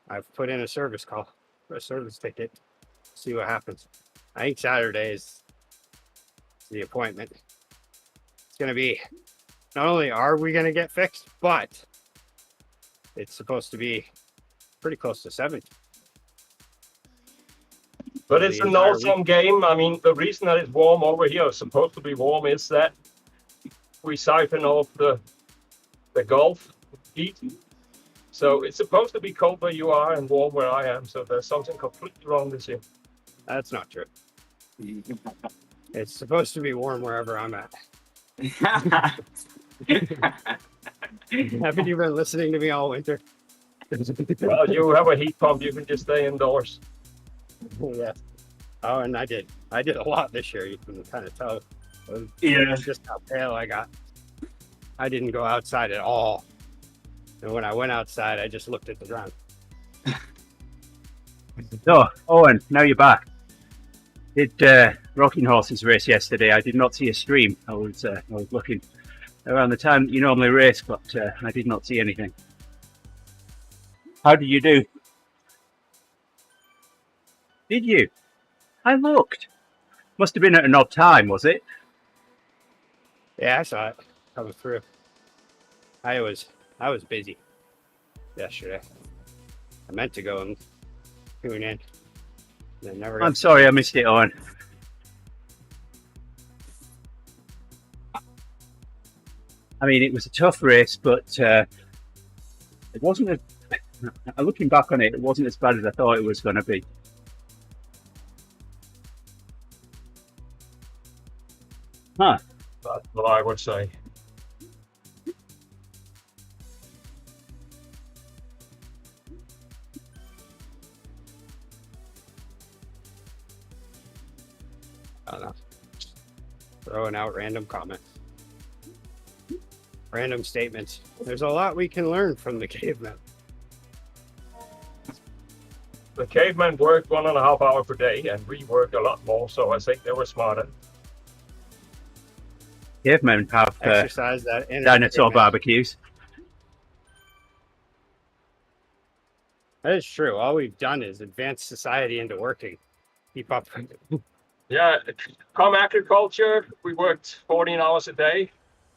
Speaker 2: I've put in a service call, a service ticket, see what happens. I think Saturday is the appointment. It's going to be, not only are we going to get fixed, but it's supposed to be pretty close to 70.
Speaker 3: But
Speaker 2: for
Speaker 3: it's
Speaker 2: the
Speaker 3: an
Speaker 2: entire
Speaker 3: awesome game. I mean, the reason that it's warm over here, is supposed to be warm, is that we siphon off the Gulf heat. So it's supposed to be cold where you are and warm where I am. So there's something completely wrong this year.
Speaker 2: That's not true. It's supposed to be warm wherever I'm at. Haven't you been listening to me all winter?
Speaker 3: Well, you have a heat pump. You can just stay indoors.
Speaker 2: Yeah. Oh, and I did a lot this year. You can kind of tell.
Speaker 4: Yeah.
Speaker 2: Just how pale I got. I didn't go outside at all. And when I went outside, I just looked at the ground.
Speaker 1: So, Owen, now you're back. Did Rocking Horses race yesterday? I did not see a stream. I was looking around the time you normally race, but I did not see anything. How did you do? Did you? I looked. Must have been at an odd time, was it?
Speaker 2: Yeah, I saw it coming through. I was busy yesterday. I meant to go and tune in. And never got
Speaker 1: I'm sorry I missed it, Owen. I mean, it was a tough race, but it wasn't looking back on it, it wasn't as bad as I thought it was going to be. Huh.
Speaker 3: That's what I would say.
Speaker 2: I don't know. Throwing out random comments. Random statements. There's a lot we can learn from the cavemen.
Speaker 3: the cavemen worked 1.5 hours per day, and we worked a lot more. So I think they were smarter.
Speaker 1: Cavemen have
Speaker 2: Exercise that inner
Speaker 1: dinosaur
Speaker 2: caveman.
Speaker 1: barbecues.
Speaker 2: That is true. All we've done is advance society into working. Keep up.
Speaker 3: Yeah, come agriculture, we worked 14 hours a day.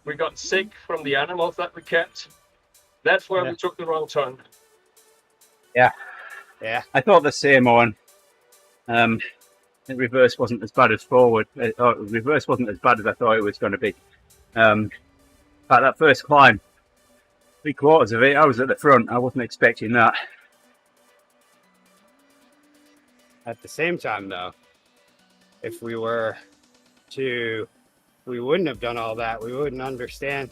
Speaker 3: We got sick from the animals that we kept. That's where we took the wrong turn.
Speaker 2: Yeah.
Speaker 1: I thought the same on. Reverse wasn't as bad as forward. Reverse wasn't as bad as I thought it was going to be. But that first climb, 3/4 of it, I was at the front. I wasn't expecting that.
Speaker 2: At the same time, though, if we wouldn't have done all that. We wouldn't understand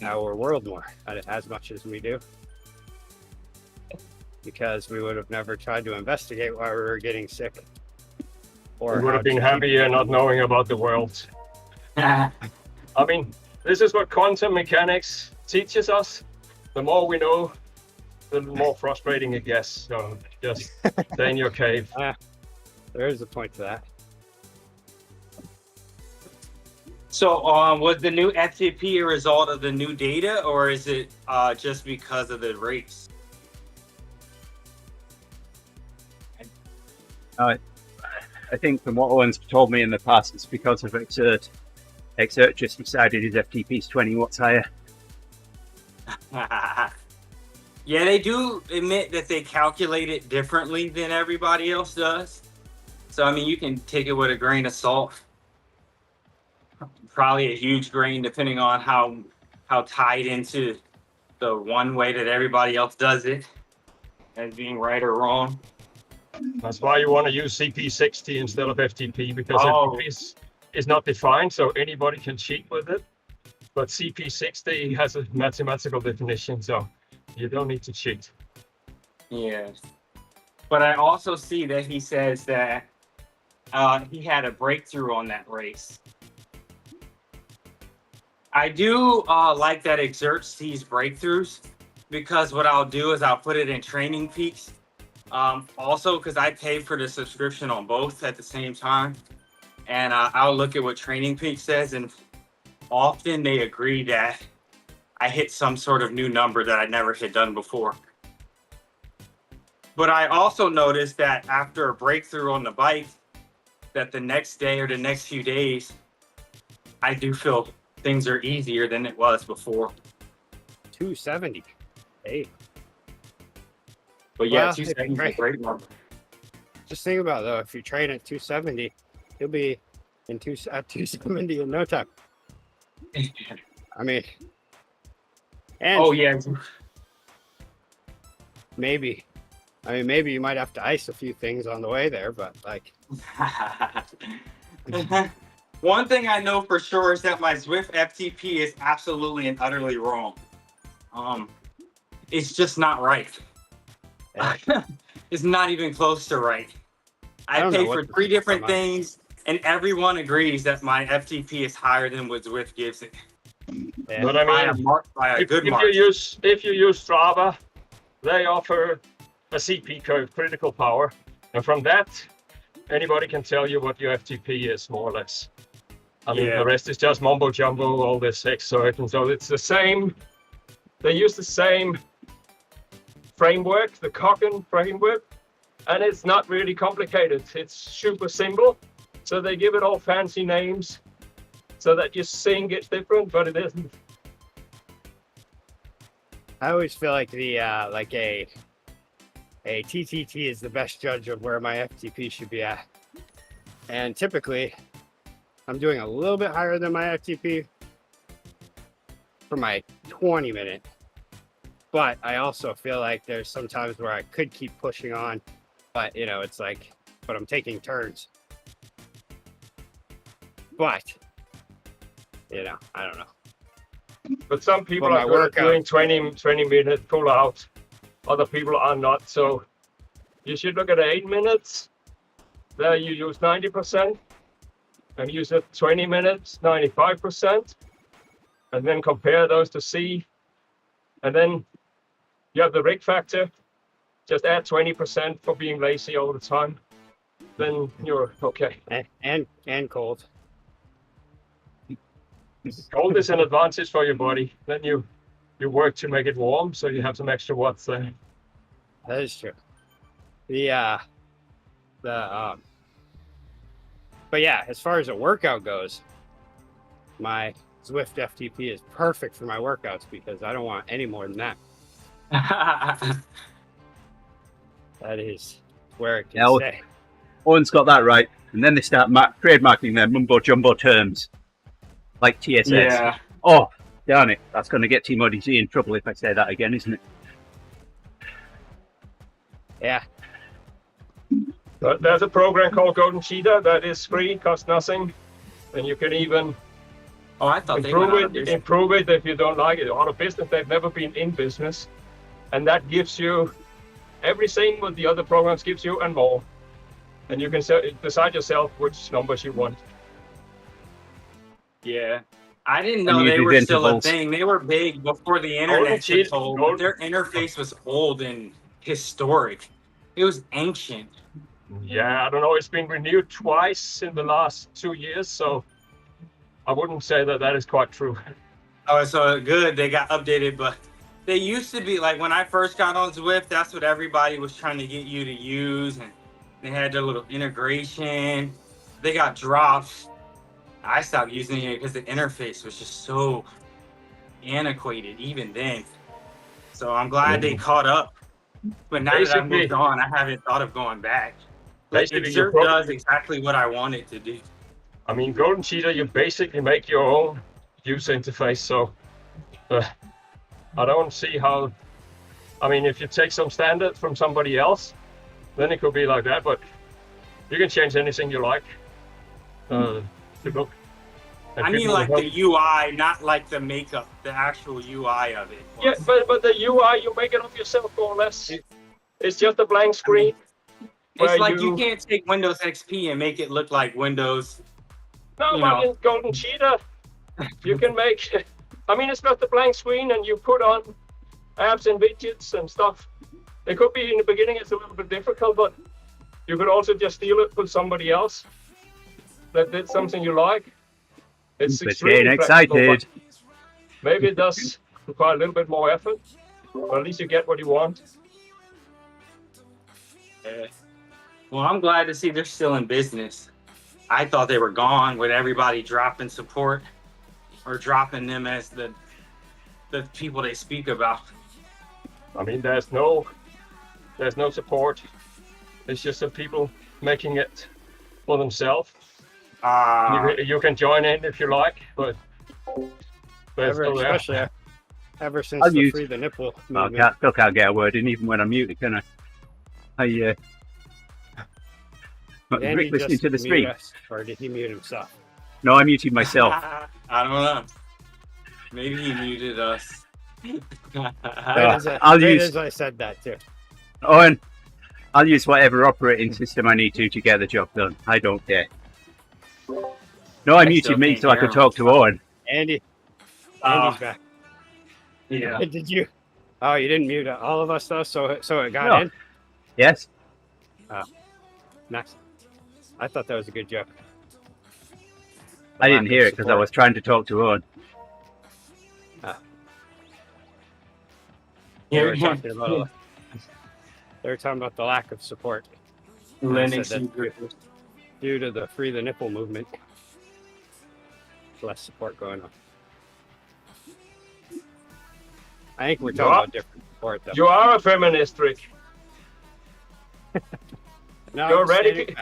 Speaker 2: our world more as much as we do. Because we would have never tried to investigate why we were getting sick. Or
Speaker 3: we would have been happier not knowing about the world. I mean, this is what quantum mechanics teaches us. The more we know, the more frustrating it gets. So just stay in your cave.
Speaker 2: There is a point to that.
Speaker 4: So, was the new FTP a result of the new data, or is it just because of the race?
Speaker 1: I think from what Owen's told me in the past, it's because of Exert. Exert just decided his FTP is 20 watts higher.
Speaker 4: Yeah, they do admit that they calculate it differently than everybody else does. So, I mean, you can take it with a grain of salt. Probably a huge grain, depending on how tied into the one way that everybody else does it, as being right or wrong.
Speaker 3: That's why you want to use CP60 instead of FTP, because FTP is not defined, so anybody can cheat with it. But CP60 has a mathematical definition, so you don't need to cheat.
Speaker 4: Yes. But I also see that he says that he had a breakthrough on that race. I do like that Exert sees breakthroughs, because what I'll do is I'll put it in Training Peaks. Also, because I pay for the subscription on both at the same time. And I'll look at what Training Peaks says, and often they agree that I hit some sort of new number that I never had done before. But I also noticed that after a breakthrough on the bike, that the next day or the next few days, I do feel things are easier than it was before.
Speaker 2: 270. Hey.
Speaker 4: But yeah,
Speaker 2: Well,
Speaker 4: 270 is a great number.
Speaker 2: Just think about it, though, if you train at 270, you'll be at 270 in no time. I mean, and
Speaker 4: Oh yeah.
Speaker 2: maybe you might have to ice a few things on the way there, but like,
Speaker 4: One thing I know for sure is that my Zwift FTP is absolutely and utterly wrong. It's just not right. It's not even close to right. I
Speaker 2: don't know
Speaker 4: pay
Speaker 2: what
Speaker 4: for
Speaker 2: the
Speaker 4: 3 different
Speaker 2: fuck am I-
Speaker 4: things, and everyone agrees that my FTP is higher than what Zwift gives it.
Speaker 2: yeah.
Speaker 3: But I mean,
Speaker 4: By a
Speaker 3: if
Speaker 4: good
Speaker 3: you
Speaker 4: margin.
Speaker 3: use Strava, they offer a CP curve, critical power, and from that, anybody can tell you what your FTP is, more or less. I mean,
Speaker 4: Yeah.
Speaker 3: the rest is just mumbo jumbo, all this Exert, and so it's the same. They use the same framework, the Cochrane framework, and it's not really complicated. It's super simple. So they give it all fancy names so that you think it's different, but it isn't.
Speaker 2: I always feel like the like a TTT is the best judge of where my FTP should be at, and typically I'm doing a little bit higher than my FTP for my 20-minute. But I also feel like there's some times where I could keep pushing on, but it's like, but I'm taking turns. But I don't know.
Speaker 3: But some people
Speaker 2: Well,
Speaker 3: are
Speaker 2: my
Speaker 3: good at doing
Speaker 2: workout-
Speaker 3: 20-minute pull out. Other people are not. So you should look at 8 minutes. There you use 90%. And use it 20 minutes, 95%. And then compare those to C. And then you have the rig factor. just add 20% for being lazy all the time. Then you're okay.
Speaker 2: And cold.
Speaker 3: Cold is an advantage for your body. Then you work to make it warm, so you have some extra watts there.
Speaker 2: That is true. But yeah, as far as a workout goes, my Zwift FTP is perfect for my workouts because I don't want any more than that. That is where it can
Speaker 1: Yeah,
Speaker 2: stay.
Speaker 1: Owen's got that right. And then they start trademarking their mumbo jumbo terms, like TSS.
Speaker 4: Yeah.
Speaker 1: Oh, darn it. That's going to get TeamODZ in trouble if I say that again, isn't it?
Speaker 2: Yeah.
Speaker 3: But there's a program called Golden Cheetah that is free, costs nothing, and you can even
Speaker 4: Oh, I thought they went out of business.
Speaker 3: improve it if you don't like it. Out of business, they've never been in business, and that gives you everything what the other programs gives you and more. And you can decide yourself which numbers you want.
Speaker 4: Yeah. I didn't
Speaker 1: And
Speaker 4: know
Speaker 1: you
Speaker 4: they
Speaker 1: did
Speaker 4: were still a
Speaker 1: intervals.
Speaker 4: thing. They were big before the internet took hold. Their interface was old and historic. It was ancient.
Speaker 3: Yeah, I don't know. It's been renewed twice in the last 2 years, so I wouldn't say that is quite true.
Speaker 4: Oh, so good. They got updated, but they used to be like when I first got on Zwift, that's what everybody was trying to get you to use. And they had their little integration. They got dropped. I stopped using it because the interface was just so antiquated even then. So I'm glad they caught up. But now that I've moved on, I haven't thought of going back. But it sure does exactly what I want it to do.
Speaker 3: I mean, Golden Cheetah, you basically make your own user interface, so I don't see how. I mean, if you take some standard from somebody else, then it could be like that, but you can change anything you like to look.
Speaker 4: I mean, like the UI, not like the makeup, the actual UI of it.
Speaker 3: Yeah, but the UI, you make it up yourself more or less. It's just a blank screen.
Speaker 4: It's like you can't take Windows XP and make it look like Windows.
Speaker 3: No, but in Golden Cheetah, you can make. I mean, it's just a blank screen, and you put on apps and widgets and stuff. It could be in the beginning it's a little bit difficult, but you could also just steal it with somebody else that did something you like. It's extremely
Speaker 1: excited.
Speaker 3: Maybe it does require a little bit more effort, but at least you get what you want.
Speaker 4: Well, I'm glad to see they're still in business. I thought they were gone with everybody dropping support or dropping them as the people they speak about.
Speaker 3: I mean, there's no support. It's just the people making it for themselves. You can join in if you like, but
Speaker 2: especially ever since the Free the Nipple movement.
Speaker 1: I still can't get a word in even when I'm muted, can I? Rick listening to the stream.
Speaker 2: Or did he mute himself?
Speaker 1: No, I muted myself.
Speaker 4: I don't know. Maybe he muted us.
Speaker 1: I
Speaker 2: said that too.
Speaker 1: Owen, I'll use whatever operating system I need to get the job done. I don't care. No, I muted me so I could talk to Owen.
Speaker 2: Andy's back.
Speaker 3: Yeah.
Speaker 2: Did you? Oh, you didn't mute all of us though, so it got in.
Speaker 1: Yes.
Speaker 2: Oh, nice. I thought that was a good joke.
Speaker 1: I didn't hear it because I was trying to talk to Owen.
Speaker 2: They were talking about the lack of support.
Speaker 4: Linux
Speaker 2: due to the Free the Nipple movement. Less support going on. I think we're talking about different support though.
Speaker 3: You are a feminist, Rick.
Speaker 2: No,
Speaker 3: You're radical.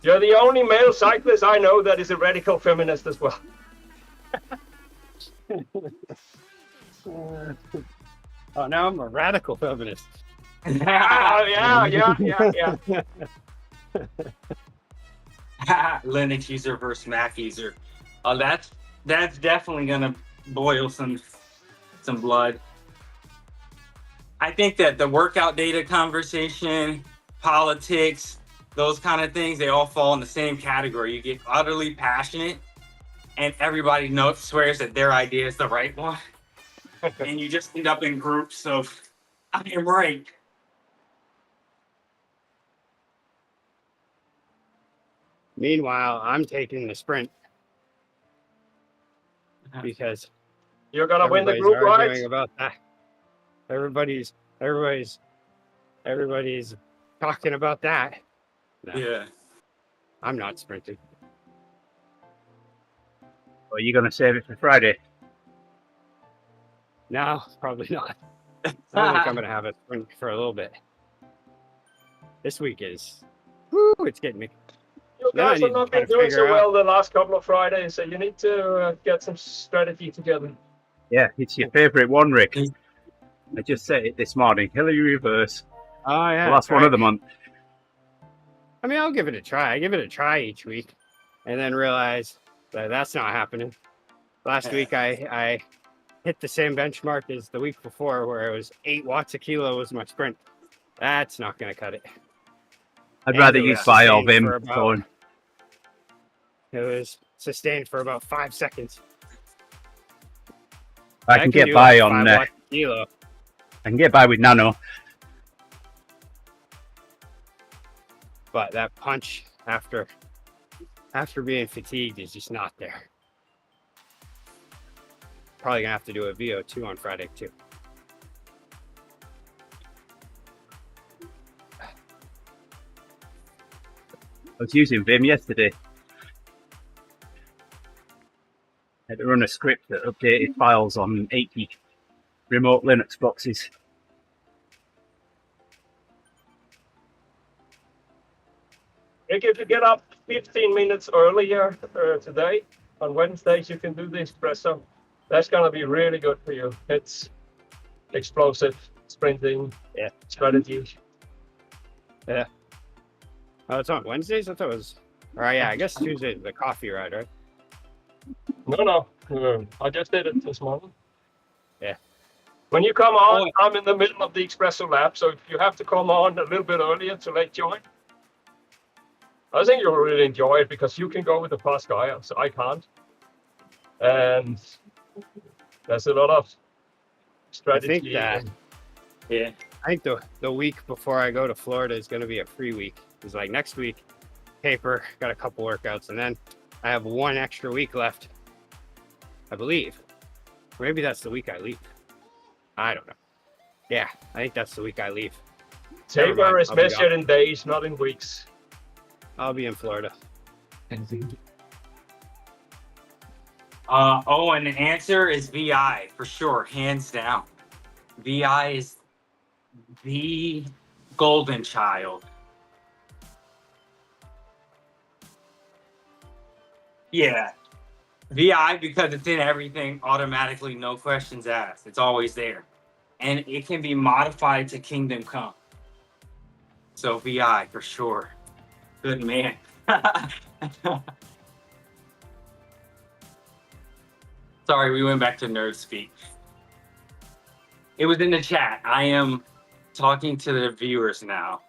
Speaker 3: You're the only male cyclist I know that is a radical feminist as well.
Speaker 2: Oh, now I'm a radical feminist.
Speaker 3: Yeah.
Speaker 4: Linux user versus Mac user. Oh, that's definitely gonna boil some blood. I think that the workout data conversation, politics, those kind of things, they all fall in the same category. You get utterly passionate, and everybody swears that their idea is the right one, and you just end up in groups of I am right.
Speaker 2: Meanwhile, I'm taking the sprint because
Speaker 3: You're gonna win the
Speaker 2: everybody's
Speaker 3: group
Speaker 2: arguing
Speaker 3: rides.
Speaker 2: about that. Everybody's talking about that. No,
Speaker 4: Yeah.
Speaker 2: I'm not sprinting.
Speaker 1: Or are you going to save it for Friday?
Speaker 2: No, probably not. I think I'm gonna have a sprint for a little bit. This week is, woo, it's getting me.
Speaker 3: You
Speaker 2: Then I
Speaker 3: guys have
Speaker 2: need to
Speaker 3: not
Speaker 2: try
Speaker 3: been
Speaker 2: to
Speaker 3: doing so
Speaker 2: figure
Speaker 3: well
Speaker 2: out.
Speaker 3: the last couple of Fridays, so you need to get some strategy together.
Speaker 1: Yeah, it's your favourite one, Rick. I just said it this morning. Hillary Reverse.
Speaker 2: Oh yeah,
Speaker 1: The last
Speaker 2: that's
Speaker 1: one
Speaker 2: right.
Speaker 1: of the month.
Speaker 2: I mean, I'll give it a try. I give it a try each week, and then realize that that's not happening. Last
Speaker 4: Yeah.
Speaker 2: week, I hit the same benchmark as the week before, where it was 8 watts a kilo was my sprint. That's not going to cut it.
Speaker 1: I'd
Speaker 2: And
Speaker 1: rather
Speaker 2: it
Speaker 1: you
Speaker 2: was
Speaker 1: buy all
Speaker 2: sustained
Speaker 1: them
Speaker 2: for about-
Speaker 1: going.
Speaker 2: It was sustained for about 5 seconds.
Speaker 1: I can get
Speaker 2: do
Speaker 1: by
Speaker 2: up to
Speaker 1: on.
Speaker 2: 5 watts a kilo,
Speaker 1: I can get by with Nano.
Speaker 2: but that punch after being fatigued is just not there. Probably gonna have to do a VO2 on Friday too.
Speaker 1: I was using Vim yesterday. Had to run a script that updated files on 80 remote Linux boxes.
Speaker 3: Rick, if you get up 15 minutes earlier today, on Wednesdays, you can do the espresso. That's going to be really good for you. It's explosive, sprinting,
Speaker 2: Yeah.
Speaker 3: strategy.
Speaker 2: Oh, it's on Wednesdays? I thought it was. Or yeah, I guess Tuesday the coffee ride, right?
Speaker 3: No. I just did it this morning.
Speaker 2: Yeah.
Speaker 3: When you come on,
Speaker 4: Oh.
Speaker 3: I'm in the middle of the espresso lab, so if you have to come on a little bit earlier to late join, I think you'll really enjoy it because you can go with the fast guy, so I can't. And there's a lot of strategy.
Speaker 2: I think that
Speaker 4: Yeah.
Speaker 2: I think the week before I go to Florida is going to be a free week. It's like next week, paper, got a couple workouts, and then I have 1 extra week left, I believe. Maybe that's the week I leave. I don't know. Yeah, I think that's the week I leave. Never
Speaker 3: Taper
Speaker 2: mind,
Speaker 3: is
Speaker 2: I'll be
Speaker 3: measured
Speaker 2: gone.
Speaker 3: in days, not in weeks.
Speaker 2: I'll be in Florida.
Speaker 4: And the answer is VI for sure, hands down. VI is the golden child. Yeah. VI because it's in everything automatically, no questions asked. It's always there. And it can be modified to Kingdom Come. So VI for sure. Good man. Sorry, we went back to nerd speak. It was in the chat. I am talking to the viewers now.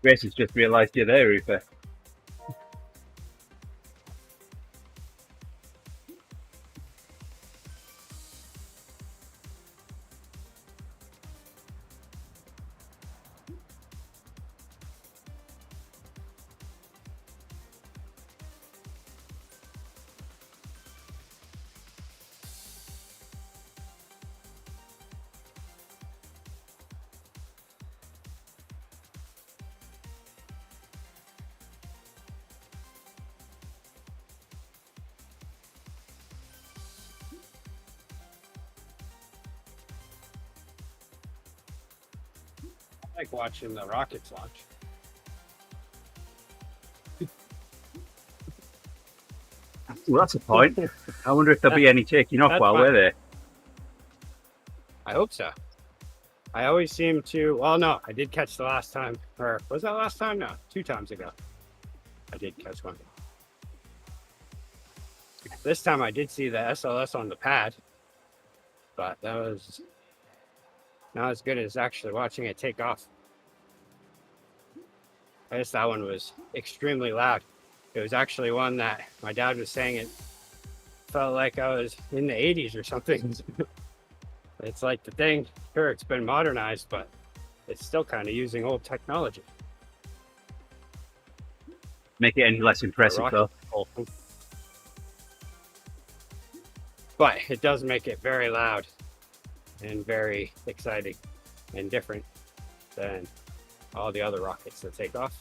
Speaker 1: Grace has just realised you're there, Rupert.
Speaker 2: like watching the rockets launch.
Speaker 1: Well, that's a point. I wonder if there'll be any taking off
Speaker 2: That's
Speaker 1: while
Speaker 2: fine.
Speaker 1: we're there.
Speaker 2: I hope so. I always seem to. Well, no, I did catch the last time. Or was that last time? No, 2 times ago. I did catch one. This time I did see the SLS on the pad, but that was not as good as actually watching it take off. I guess that one was extremely loud. It was actually one that my dad was saying it felt like I was in the 80s or something. It's like the thing, sure, it's been modernized, but it's still kind of using old technology.
Speaker 1: Make it any less impressive, though.
Speaker 2: But it does make it very loud and very exciting and different than all the other rockets that take off.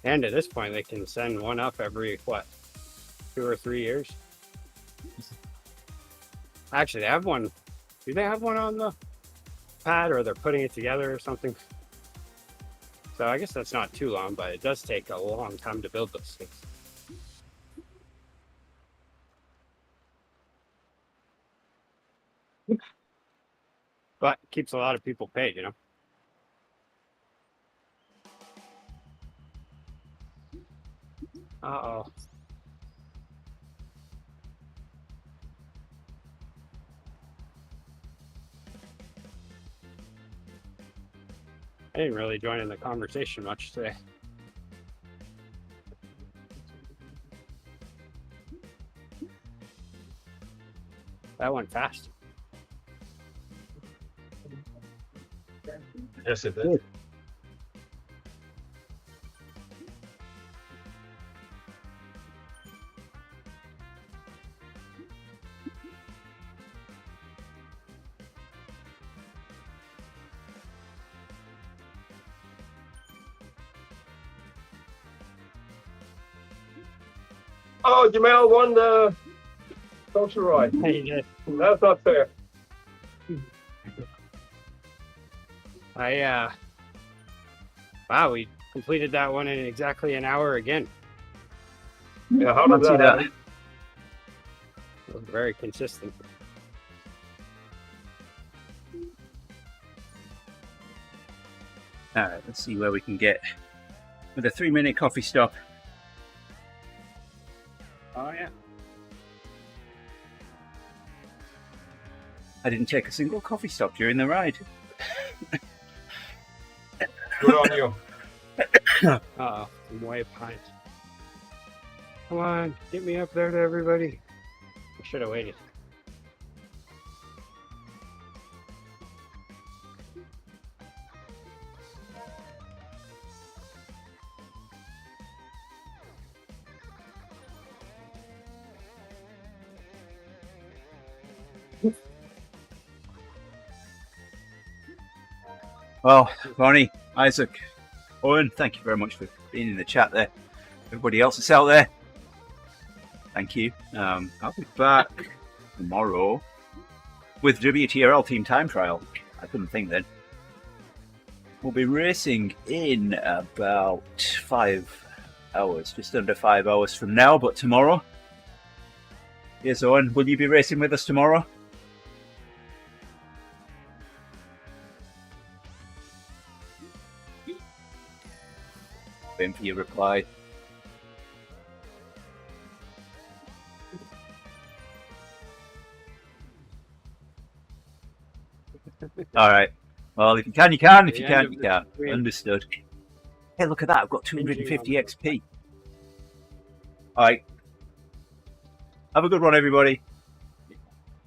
Speaker 2: And at this point, they can send one up every, what, 2 or 3 years? Actually, they have one. Do they have one on the pad, or they're putting it together or something? So I guess that's not too long, but it does take a long time to build those things. But keeps a lot of people paid, you know? Uh-oh. I didn't really join in the conversation much today. That went fast.
Speaker 3: Yes, it did. Oh, Jamel won the social ride. That's not fair.
Speaker 2: Wow, we completed that one in exactly an hour again.
Speaker 3: Yeah, how did that happen?
Speaker 2: It was very consistent.
Speaker 1: All right, let's see where we can get with a 3-minute coffee stop.
Speaker 2: Oh, yeah.
Speaker 1: I didn't take a single coffee stop during the ride.
Speaker 3: Good on you.
Speaker 2: Uh-oh, I'm way behind. Come on, get me up there to everybody. I should have waited.
Speaker 1: Well, Bonnie, Isaac, Owen, thank you very much for being in the chat there. Everybody else that's out there, thank you. I'll be back tomorrow with WTRL Team Time Trial. I couldn't think then. We'll be racing in about 5 hours, just under 5 hours from now, but tomorrow. Yes, Owen, will you be racing with us tomorrow? Waiting for your reply. All right. Well, if you can, you can. If you can't, you can't. Understood. Hey, look at that. I've got 250 XP. All right. Have a good one, everybody.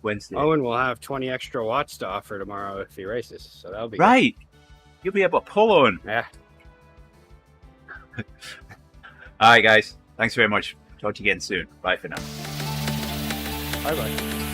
Speaker 1: Wednesday.
Speaker 2: Owen will have 20 extra watts to offer tomorrow if he races, so that'll be
Speaker 1: right. You'll be able to pull on.
Speaker 2: Yeah.
Speaker 1: All right, guys. Thanks very much. Talk to you again soon. Bye for now.
Speaker 2: Bye-bye.